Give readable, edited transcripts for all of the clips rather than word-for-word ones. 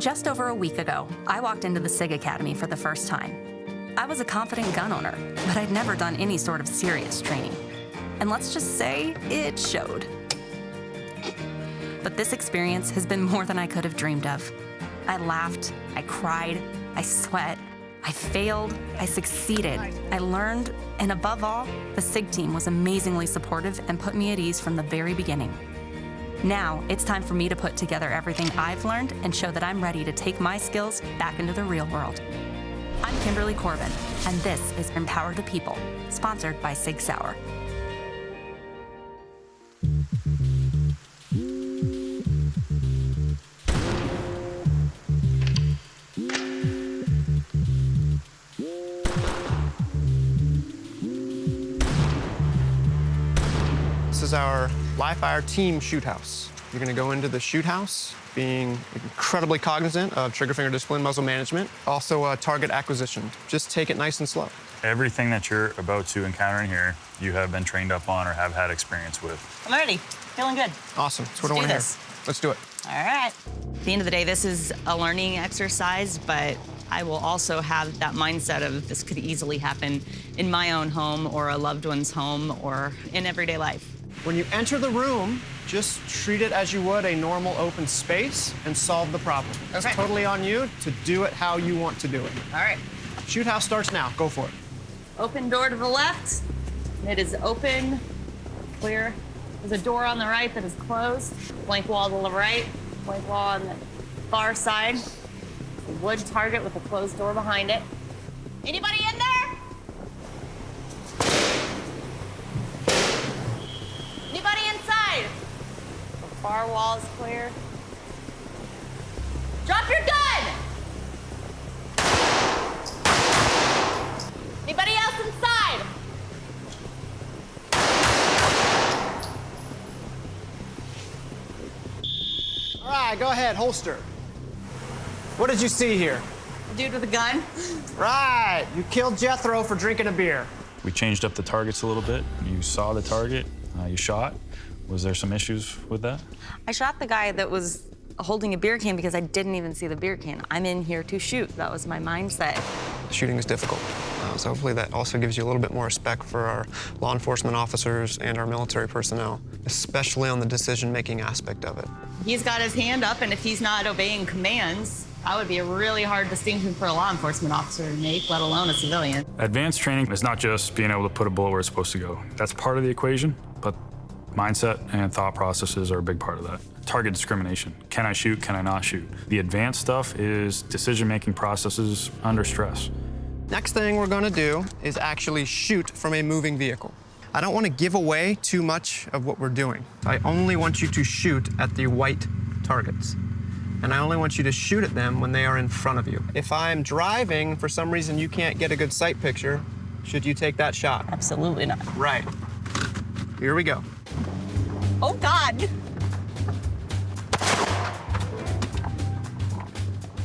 Just over a week ago, I walked into the SIG Academy for the first time. I was a confident gun owner, but I'd never done any sort of serious training. And let's just say it showed. But this experience has been more than I could have dreamed of. I laughed, I cried, I sweat, I failed, I succeeded, I learned, and above all, the SIG team was amazingly supportive and put me at ease from the very beginning. Now, it's time for me to put together everything I've learned and show that I'm ready to take my skills back into the real world. I'm Kimberly Corban, and this is Empower the People, sponsored by SIG Sauer. This is our live fire team shoot house. You're gonna go into the shoot house being incredibly cognizant of trigger finger discipline, muzzle management, also target acquisition. Just take it nice and slow. Everything that you're about to encounter in here, you have been trained up on or have had experience with. I'm ready, feeling good. Awesome, that's what I wanna hear. Let's do it. All right. At the end of the day, this is a learning exercise, but I will also have that mindset of this could easily happen in my own home or a loved one's home or in everyday life. When you enter the room, just treat it as you would a normal open space and solve the problem. It's totally on you to do it how you want to do it. All right. Shoot house starts now. Go for it. Open door to the left. It is open, clear. There's a door on the right that is closed. Blank wall to the right, blank wall on the far side. A wood target with a closed door behind it. Anybody in there? Anybody inside? The far wall is clear. Drop your gun! Anybody else inside? All right, go ahead, holster. What did you see here? A dude with a gun. Right, you killed Jethro for drinking a beer. We changed up the targets a little bit. You saw the target, you shot. Was there some issues with that? I shot the guy that was holding a beer can because I didn't even see the beer can. I'm in here to shoot. That was my mindset. Shooting is difficult. So hopefully that also gives you a little bit more respect for our law enforcement officers and our military personnel, especially on the decision-making aspect of it. He's got his hand up, and if he's not obeying commands, that would be a really hard distinction for a law enforcement officer to make, let alone a civilian. Advanced training is not just being able to put a bullet where it's supposed to go. That's part of the equation, but mindset and thought processes are a big part of that. Target discrimination. Can I shoot? Can I not shoot? The advanced stuff is decision-making processes under stress. Next thing we're gonna do is actually shoot from a moving vehicle. I don't wanna give away too much of what we're doing. I only want you to shoot at the white targets. And I only want you to shoot at them when they are in front of you. If I'm driving, for some reason you can't get a good sight picture, should you take that shot? Absolutely not. Right. Here we go. Oh, God.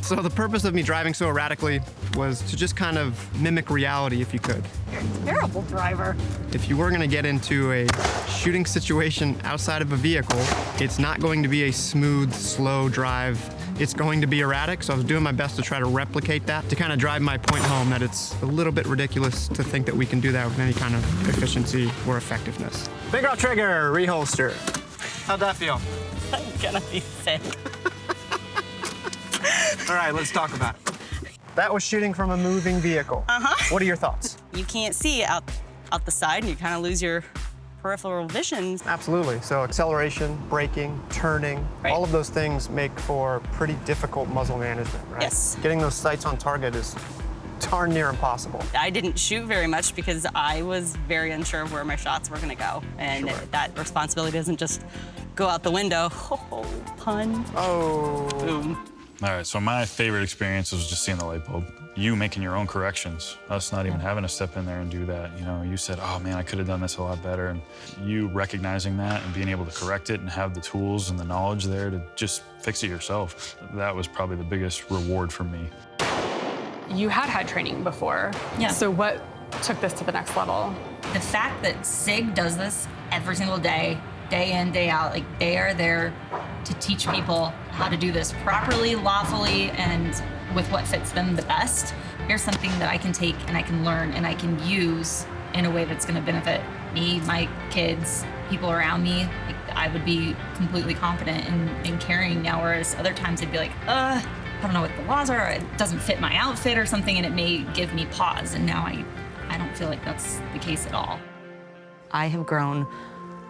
So the purpose of me driving so erratically was to just kind of mimic reality if you could. You're a terrible driver. If you were gonna get into a shooting situation outside of a vehicle, it's not going to be a smooth, slow drive. It's going to be erratic, so I was doing my best to try to replicate that, to kind of drive my point home that it's a little bit ridiculous to think that we can do that with any kind of efficiency or effectiveness. Finger off trigger, reholster. How'd that feel? I'm gonna be sick. All right, let's talk about it. That was shooting from a moving vehicle. What are your thoughts? You can't see out the side, and you kind of lose your peripheral vision. Absolutely. So acceleration, braking, turning, all of those things make for pretty difficult muzzle management, right? Yes. Getting those sights on target is darn near impossible. I didn't shoot very much because I was very unsure of where my shots were gonna go. And that responsibility doesn't just go out the window. Oh, pun. Oh. Boom. All right, so my favorite experience was just seeing the light bulb. You making your own corrections, us not even having to step in there and do that. You know, you said, oh man, I could have done this a lot better. And you recognizing that and being able to correct it and have the tools and the knowledge there to just fix it yourself. That was probably the biggest reward for me. You had training before. Yeah. So what took this to the next level? The fact that SIG does this every single day, day in, day out, like they are there to teach people how to do this properly, lawfully, and with what fits them the best. Here's something that I can take and I can learn and I can use in a way that's gonna benefit me, my kids, people around me. Like, I would be completely confident in carrying now, whereas other times I'd be like, I don't know what the laws are, or it doesn't fit my outfit or something, and it may give me pause. And now I don't feel like that's the case at all. I have grown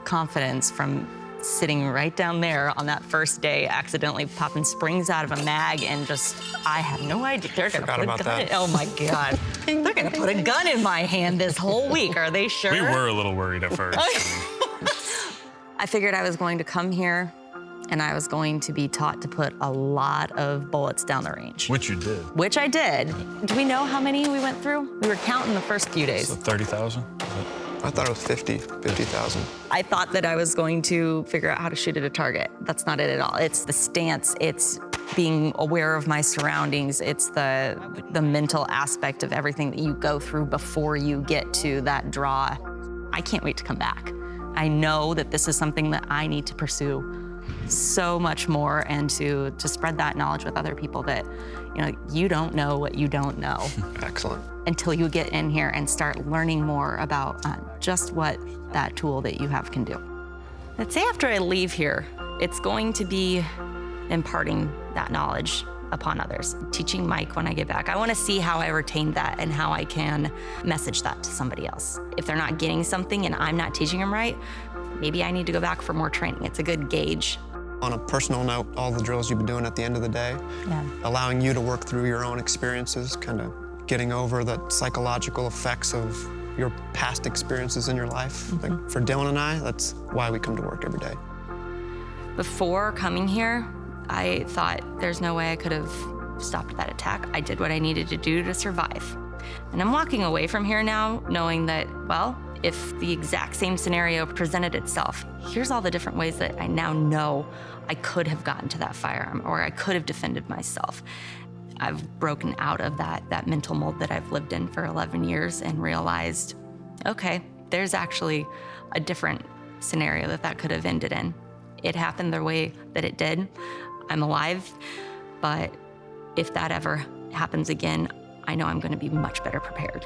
confidence from sitting right down there on that first day, accidentally popping springs out of a mag, and just, I have no idea. They're gonna put a gun in. Oh my God. They're gonna put a gun in my hand this whole week. Are they sure? We were a little worried at first. I figured I was going to come here and I was going to be taught to put a lot of bullets down the range. Which you did. Which I did. Do we know how many we went through? We were counting the first few days. So 30,000? I thought it was 50,000. I thought that I was going to figure out how to shoot at a target. That's not it at all. It's the stance, it's being aware of my surroundings, it's the mental aspect of everything that you go through before you get to that draw. I can't wait to come back. I know that this is something that I need to pursue so much more, and to spread that knowledge with other people that, you don't know what you don't know. Excellent. Until you get in here and start learning more about just what that tool that you have can do. Let's say after I leave here, it's going to be imparting that knowledge upon others, teaching Mike when I get back. I want to see how I retain that and how I can message that to somebody else. If they're not getting something and I'm not teaching them right, maybe I need to go back for more training. It's a good gauge. On a personal note, all the drills you've been doing at the end of the day, allowing you to work through your own experiences, kind of getting over the psychological effects of your past experiences in your life. Like for Dylan and I, that's why we come to work every day. Before coming here, I thought there's no way I could have stopped that attack. I did what I needed to do to survive. And I'm walking away from here now knowing that, well, if the exact same scenario presented itself, here's all the different ways that I now know I could have gotten to that firearm, or I could have defended myself. I've broken out of that mental mold that I've lived in for 11 years and realized, okay, there's actually a different scenario that could have ended in. It happened the way that it did. I'm alive, but if that ever happens again, I know I'm going to be much better prepared.